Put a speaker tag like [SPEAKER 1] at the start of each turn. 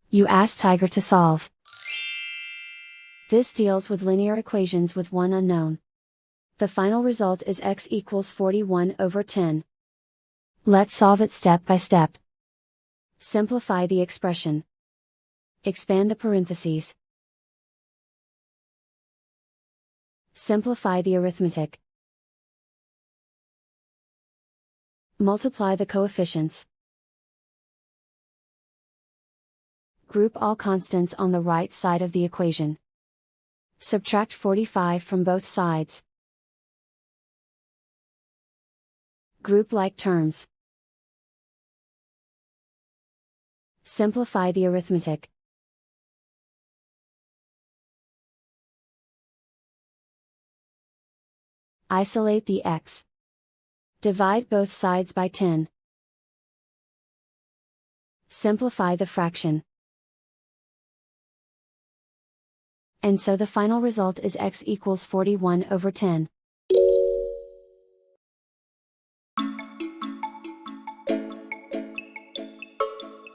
[SPEAKER 1] You ask Tiger to solve. This deals with linear equations with one unknown. The final result is x equals 41/10. Let's solve it step by step. Simplify the expression. Expand the parentheses. Simplify the arithmetic. Multiply the coefficients. Group all constants on the right side of the equation. Subtract 45 from both sides. Group like terms. Simplify the arithmetic. Isolate the x. Divide both sides by 10. Simplify the fraction. And so the final result is x equals 41/10.